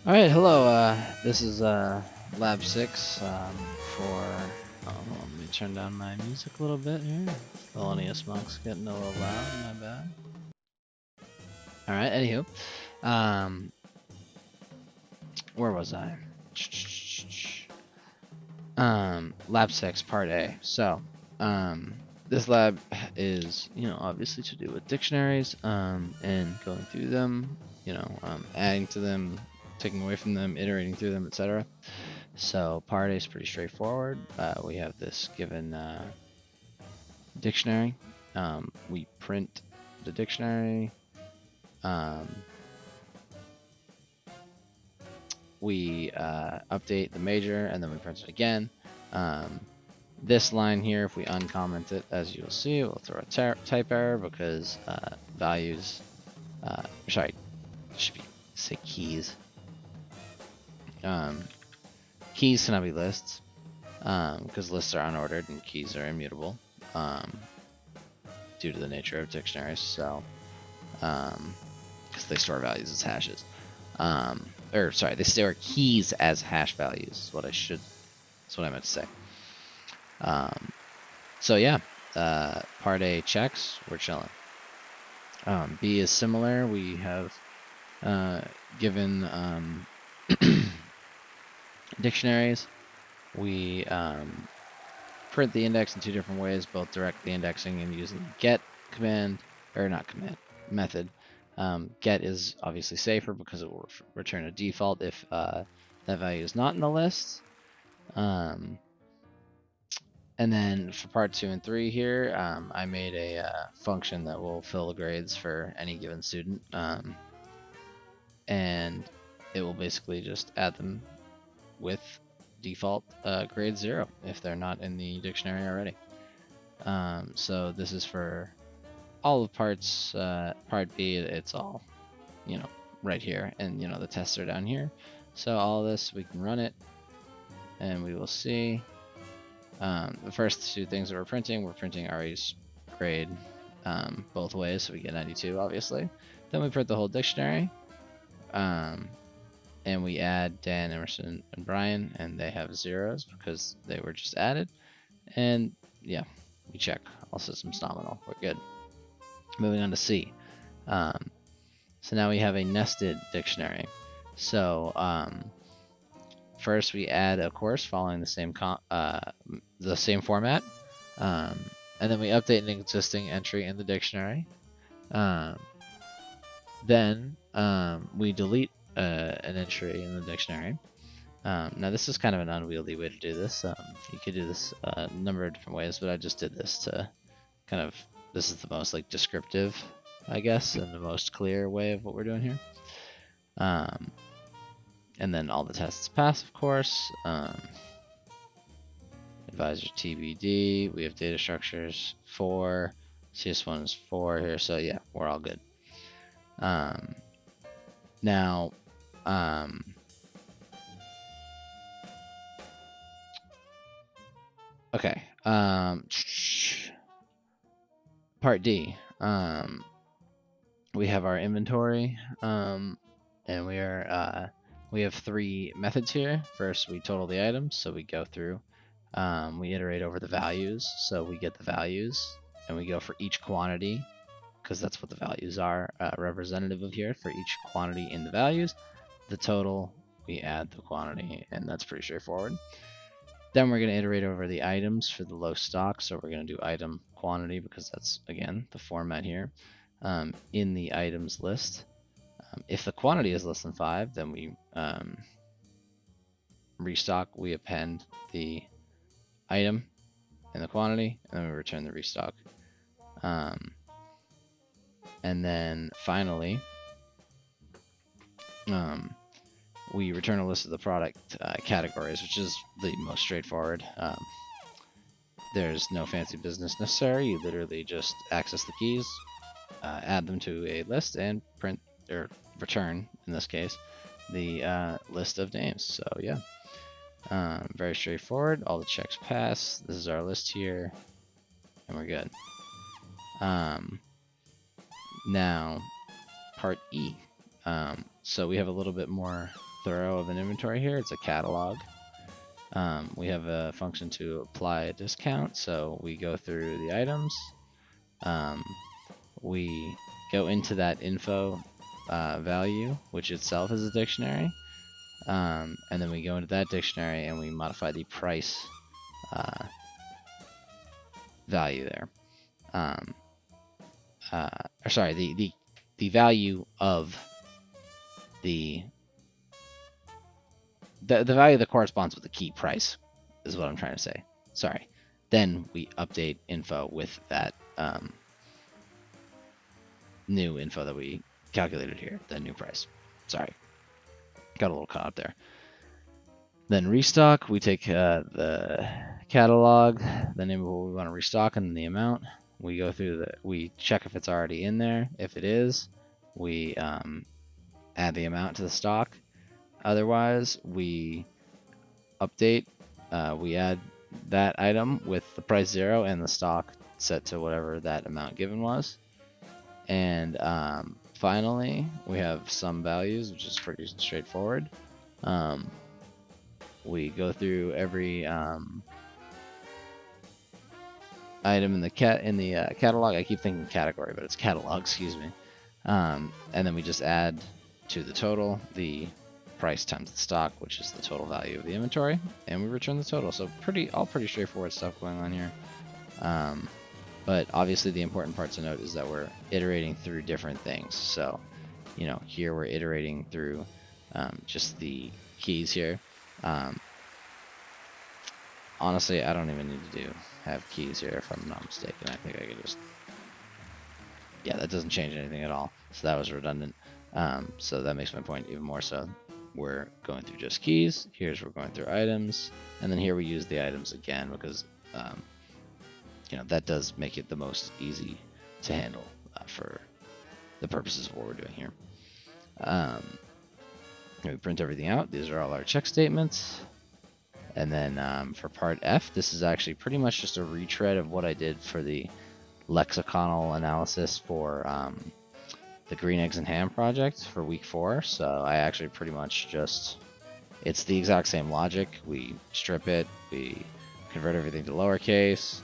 All right, hello. This is Lab 6 for. Oh, let me turn down my music a little bit here. Thelonious Monk's getting a little loud. My bad. All right. Anywho, um, where was I? Lab 6, Part A. So, this lab is, obviously to do with dictionaries, and going through them, adding to them, taking away from them, iterating through them, etc. So part A is pretty straightforward. We have this given dictionary. We print the dictionary. Um, we update the major, and then we print it again. This line here, if we uncomment it, as you'll see, it will throw a type error because values, sorry, it should be say keys. Keys cannot be lists because lists are unordered and keys are immutable due to the nature of dictionaries. So, because they store values as hashes, they store keys as hash values. That's what I meant to say. So yeah, part A checks, we're chilling. B is similar. We have given dictionaries. We print the index in two different ways, both directly indexing and using get command, or not command, method. Get is obviously safer because it will return a default if that value is not in the list. And then for part 2 and 3 here, I made a function that will fill the grades for any given student. And it will basically just add them with default grade 0 if they're not in the dictionary already. So this is for all of parts. Part B, it's all, right here. And, the tests are down here. So all this, we can run it. And we will see. The first two things that we're printing Ari's grade both ways, so we get 92, obviously. Then we print the whole dictionary, and we add Dan, Emerson, and Brian, and they have zeros because they were just added. And yeah, we check all systems nominal. We're good. Moving on to C. So now we have a nested dictionary. So first, we add a course following the same format, and then we update an existing entry in the dictionary. Then we delete an entry in the dictionary. Now this is kind of an unwieldy way to do this. You could do this a number of different ways, but I just did this to kind of. This is the most descriptive, I guess, and the most clear way of what we're doing here. And then all the tests pass, of course. Advisor TBD. We have data structures 4. CS1 is 4 here, so yeah, we're all good. Now, okay. Part D. We have our inventory, and we have 3 methods here. First, we total the items, so we go through. We iterate over the values, so we get the values, and we go for each quantity, because that's what the values are representative of here. For each quantity in the values, the total, we add the quantity, and that's pretty straightforward. Then we're going to iterate over the items for the low stock, so we're going to do item quantity, because that's, again, the format here. In the items list, if the quantity is less than 5, then we restock, we append the item and the quantity, and then we return the restock. And then finally, we return a list of the product categories, which is the most straightforward. There's no fancy business necessary. You literally just access the keys, add them to a list, and print or return, in this case, the list of names. So yeah, very straightforward. All the checks pass. This is our list here, and we're good. Now, part E. So we have a little bit more thorough of an inventory here. It's a catalog. We have a function to apply a discount, so we go through the items. We go into that info value, which itself is a dictionary, and then we go into that dictionary and we modify the price value there. Or sorry, the value of the value that corresponds with the key price is what I'm trying to say. Sorry. Then we update info with that new info that we calculated here, the new price. Sorry. Got a little caught up there. Then restock, we take the catalog, the name of what we want to restock, and the amount. We go through we check if it's already in there. If it is, we add the amount to the stock. Otherwise, we update, we add that item with the price 0 and the stock set to whatever that amount given was. And finally, we have some values, which is pretty straightforward. We go through every item in the catalog. I keep thinking category, but it's catalog, excuse me. And then we just add to the total the price times the stock, which is the total value of the inventory, and we return the total. So all pretty straightforward stuff going on here. But obviously the important part to note is that we're iterating through different things. So, here we're iterating through just the keys here. Honestly, I don't even need to have keys here if I'm not mistaken. I think I could just, yeah, that doesn't change anything at all. So that was redundant. So that makes my point even more so. We're going through just keys. We're going through items. And then here we use the items again because, that does make it the most easy to handle for the purposes of what we're doing here. We print everything out. These are all our check statements. And then for part F, this is actually pretty much just a retread of what I did for the lexiconal analysis for the green eggs and ham project for week 4. So I actually pretty much it's the exact same logic. We strip it, we convert everything to lowercase,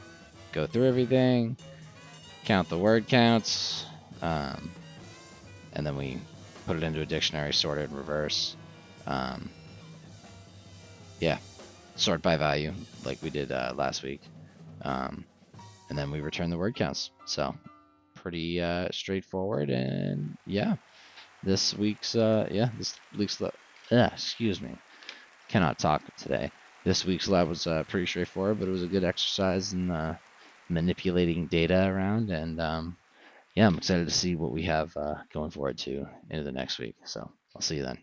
go through everything, count the word counts, and then we put it into a dictionary, sort it in reverse. Sort by value like we did last week. And then we return the word counts. So pretty straightforward. And this week's excuse me, cannot talk today. This week's lab was pretty straightforward, but it was a good exercise in manipulating data around. And I'm excited to see what we have going forward into the next week. So I'll see you then.